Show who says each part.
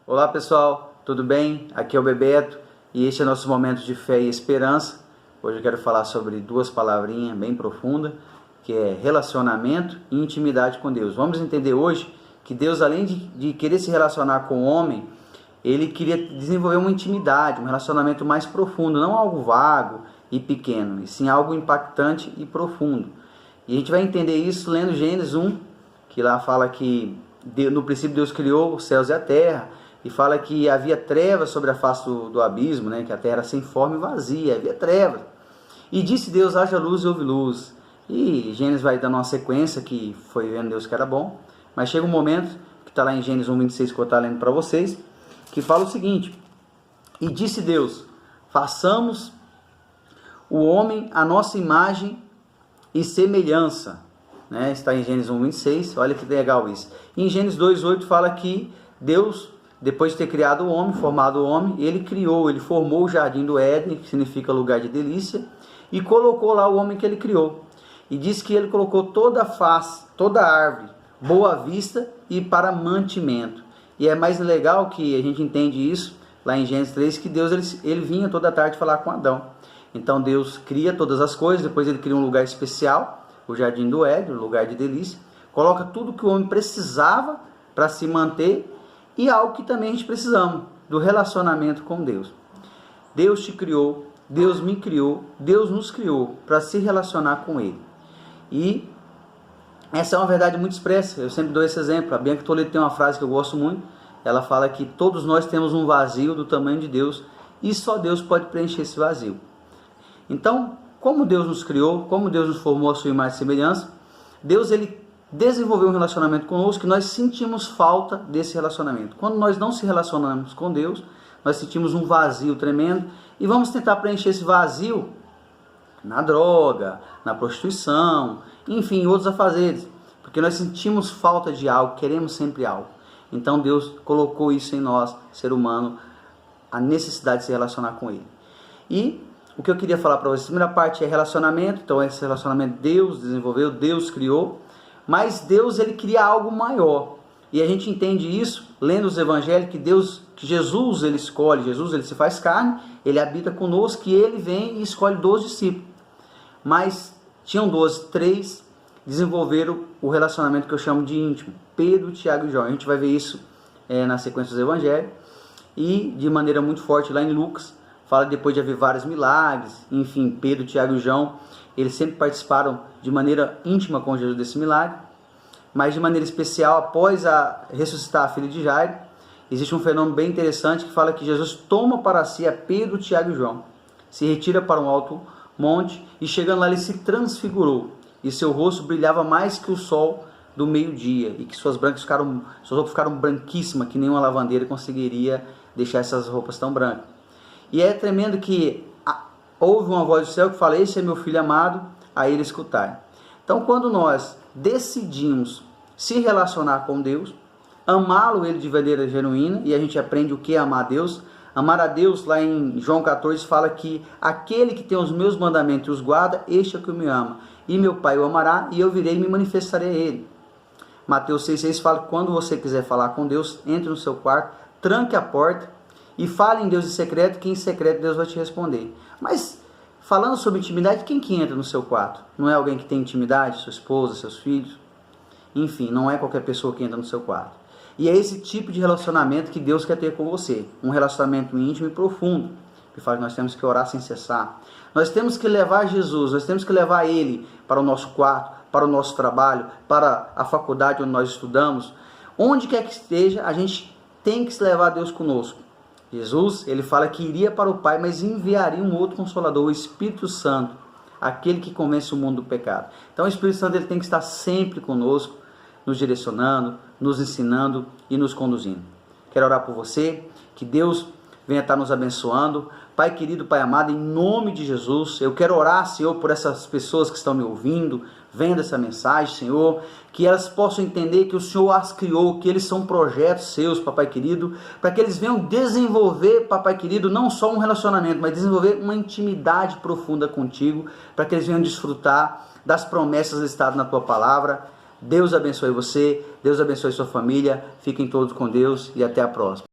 Speaker 1: Olá pessoal, tudo bem? Aqui é o Bebeto e este é nosso momento de fé e esperança. Hoje eu quero falar sobre duas palavrinhas bem profundas, que é relacionamento e intimidade com Deus. Vamos entender hoje que Deus, além de querer se relacionar com o homem, Ele queria desenvolver uma intimidade, um relacionamento mais profundo, não algo vago e pequeno, e sim algo impactante e profundo. E a gente vai entender isso lendo Gênesis 1, que lá fala que no princípio Deus criou os céus e a terra, e fala que havia trevas sobre a face do abismo, né? Que a terra era sem forma e vazia, havia trevas. E disse Deus, haja luz e houve luz. E Gênesis vai dando uma sequência que foi vendo Deus que era bom, mas chega um momento, que está lá em Gênesis 1:26, que eu vou estar lendo para vocês, que fala o seguinte: e disse Deus, façamos o homem à nossa imagem e semelhança. Né? Está em Gênesis 1:26, olha que legal isso. E em Gênesis 2:8 fala que Deus, depois de ter criado o homem, formado o homem, ele formou o jardim do Éden, que significa lugar de delícia, e colocou lá o homem que ele criou. E diz que ele colocou toda a face, toda a árvore, boa vista e para mantimento. E é mais legal que a gente entende isso, lá em Gênesis 3, que Deus ele vinha toda tarde falar com Adão. Então Deus cria todas as coisas, depois ele cria um lugar especial, o jardim do Éden, o lugar de delícia, coloca tudo que o homem precisava para se manter, e algo que também a gente precisamos, do relacionamento com Deus. Deus te criou, Deus me criou, Deus nos criou para se relacionar com Ele. E essa é uma verdade muito expressa, eu sempre dou esse exemplo. A Bianca Toledo tem uma frase que eu gosto muito, ela fala que todos nós temos um vazio do tamanho de Deus, e só Deus pode preencher esse vazio. Então, como Deus nos criou, como Deus nos formou a sua imagem e semelhança, Deus ele desenvolveu um relacionamento conosco que nós sentimos falta desse relacionamento. Quando nós não se relacionamos com Deus, nós sentimos um vazio tremendo e vamos tentar preencher esse vazio na droga, na prostituição, enfim, em outros afazeres, porque nós sentimos falta de algo, queremos sempre algo. Então Deus colocou isso em nós, ser humano, a necessidade de se relacionar com Ele. E o que eu queria falar para vocês, a primeira parte é relacionamento. Então esse relacionamento Deus desenvolveu, Deus criou, mas Deus ele cria algo maior. E a gente entende isso lendo os evangelhos, que Jesus ele escolhe, Jesus ele se faz carne, ele habita conosco e ele vem e escolhe 12 discípulos. Mas tinham 12, 3 desenvolveram o relacionamento que eu chamo de íntimo, Pedro, Tiago e João. A gente vai ver isso na sequência dos evangelhos, e de maneira muito forte lá em Lucas, fala depois de haver vários milagres, enfim, Pedro, Tiago e João, eles sempre participaram de maneira íntima com Jesus desse milagre, mas de maneira especial, após ressuscitar a filha de Jairo, existe um fenômeno bem interessante que fala que Jesus toma para si a Pedro, Tiago e João, se retira para um alto monte, e chegando lá ele se transfigurou, e seu rosto brilhava mais que o sol do meio-dia, e que suas roupas ficaram branquíssimas, que nenhuma lavandeira conseguiria deixar essas roupas tão brancas. E é tremendo que houve uma voz do céu que fala, esse é meu filho amado, a ele escutai. Então quando nós decidimos se relacionar com Deus, amá-lo ele de maneira genuína, e a gente aprende o que é amar a Deus. Amar a Deus, lá em João 14, fala que aquele que tem os meus mandamentos e os guarda, este é o que me ama. E meu Pai o amará, e eu virei e me manifestarei a ele. Mateus 6,6 fala que quando você quiser falar com Deus, entre no seu quarto, tranque a porta, e fale em Deus em secreto, que em secreto Deus vai te responder. Mas, falando sobre intimidade, quem que entra no seu quarto? Não é alguém que tem intimidade? Sua esposa, seus filhos? Enfim, não é qualquer pessoa que entra no seu quarto. E é esse tipo de relacionamento que Deus quer ter com você. Um relacionamento íntimo e profundo. Que fala que nós temos que orar sem cessar. Nós temos que levar Jesus, nós temos que levar Ele para o nosso quarto, para o nosso trabalho, para a faculdade onde nós estudamos. Onde quer que esteja, a gente tem que se levar Deus conosco. Jesus, ele fala que iria para o Pai, mas enviaria um outro Consolador, o Espírito Santo, aquele que convence o mundo do pecado. Então o Espírito Santo ele tem que estar sempre conosco, nos direcionando, nos ensinando e nos conduzindo. Quero orar por você, que Deus venha estar nos abençoando. Pai querido, Pai amado, em nome de Jesus, eu quero orar, Senhor, por essas pessoas que estão me ouvindo, vendo essa mensagem, Senhor, que elas possam entender que o Senhor as criou, que eles são projetos seus, Papai querido, para que eles venham desenvolver, Papai querido, não só um relacionamento, mas desenvolver uma intimidade profunda contigo, para que eles venham desfrutar das promessas listadas na Tua Palavra. Deus abençoe você, Deus abençoe sua família, fiquem todos com Deus e até a próxima.